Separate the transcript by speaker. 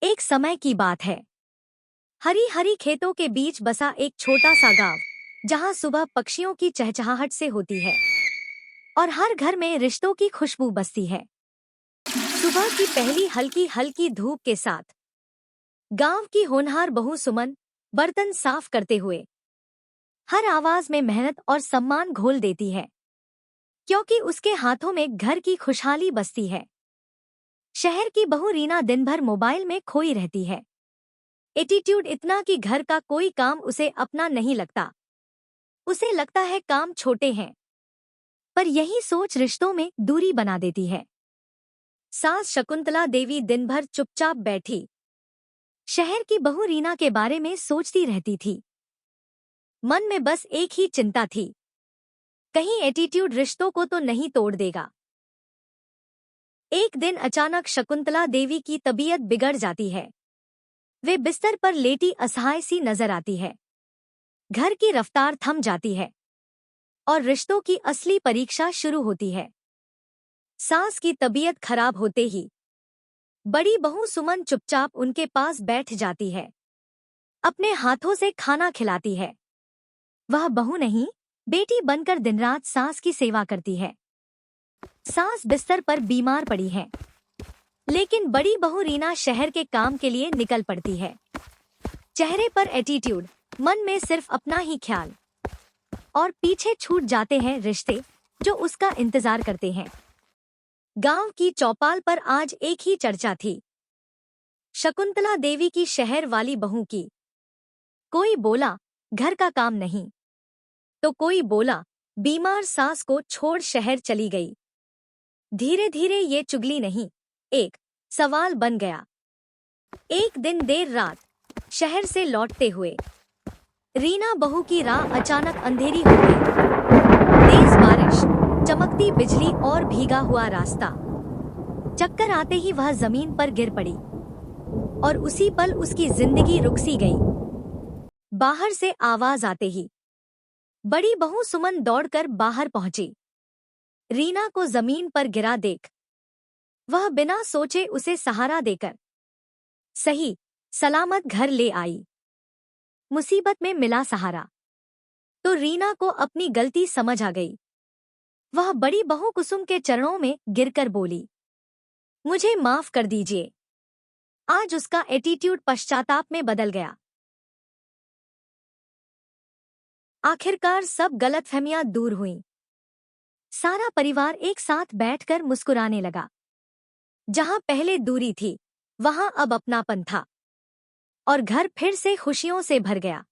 Speaker 1: एक समय की बात है। हरी हरी खेतों के बीच बसा एक छोटा सा गांव, जहां सुबह पक्षियों की चहचहाहट से होती है और हर घर में रिश्तों की खुशबू बसती है। सुबह की पहली हल्की हल्की धूप के साथ गांव की होनहार बहू सुमन बर्तन साफ करते हुए हर आवाज में मेहनत और सम्मान घोल देती है, क्योंकि उसके हाथों में घर की खुशहाली बसती है। शहर की बहू रीना दिन भर मोबाइल में खोई रहती है। एटीट्यूड इतना कि घर का कोई काम उसे अपना नहीं लगता। उसे लगता है काम छोटे हैं, पर यही सोच रिश्तों में दूरी बना देती है। सास शकुंतला देवी दिन भर चुपचाप बैठी शहर की बहू रीना के बारे में सोचती रहती थी। मन में बस एक ही चिंता थी, कहीं एटीट्यूड रिश्तों को तो नहीं तोड़ देगा। एक दिन अचानक शकुंतला देवी की तबीयत बिगड़ जाती है। वे बिस्तर पर लेटी असहाय सी नजर आती है। घर की रफ्तार थम जाती है और रिश्तों की असली परीक्षा शुरू होती है। सास की तबीयत खराब होते ही बड़ी बहू सुमन चुपचाप उनके पास बैठ जाती है। अपने हाथों से खाना खिलाती है। वह बहू नहीं, बेटी बनकर दिनरात सास की सेवा करती है। सास बिस्तर पर बीमार पड़ी है, लेकिन बड़ी बहू रीना शहर के काम के लिए निकल पड़ती है। चेहरे पर एटीट्यूड, मन में सिर्फ अपना ही ख्याल, और पीछे छूट जाते हैं रिश्ते जो उसका इंतजार करते हैं। गांव की चौपाल पर आज एक ही चर्चा थी, शकुंतला देवी की शहर वाली बहू की। कोई बोला घर का काम नहीं, तो कोई बोला बीमार सास को छोड़ शहर चली गई। धीरे धीरे ये चुगली नहीं, एक सवाल बन गया। एक दिन देर रात शहर से लौटते हुए रीना बहू की राह अचानक अंधेरी हो गई। तेज बारिश, चमकती बिजली और भीगा हुआ रास्ता। चक्कर आते ही वह जमीन पर गिर पड़ी और उसी पल उसकी जिंदगी रुक सी गई। बाहर से आवाज आते ही बड़ी बहू सुमन दौड़कर बाहर पहुंची। रीना को जमीन पर गिरा देख वह बिना सोचे उसे सहारा देकर सही सलामत घर ले आई। मुसीबत में मिला सहारा तो रीना को अपनी गलती समझ आ गई। वह बड़ी बहू कुसुम के चरणों में गिरकर बोली, मुझे माफ कर दीजिए। आज उसका एटीट्यूड पश्चाताप में बदल गया। आखिरकार सब गलतफहमियां दूर हुईं। सारा परिवार एक साथ बैठकर मुस्कुराने लगा। जहां पहले दूरी थी, वहां अब अपनापन था और घर फिर से खुशियों से भर गया।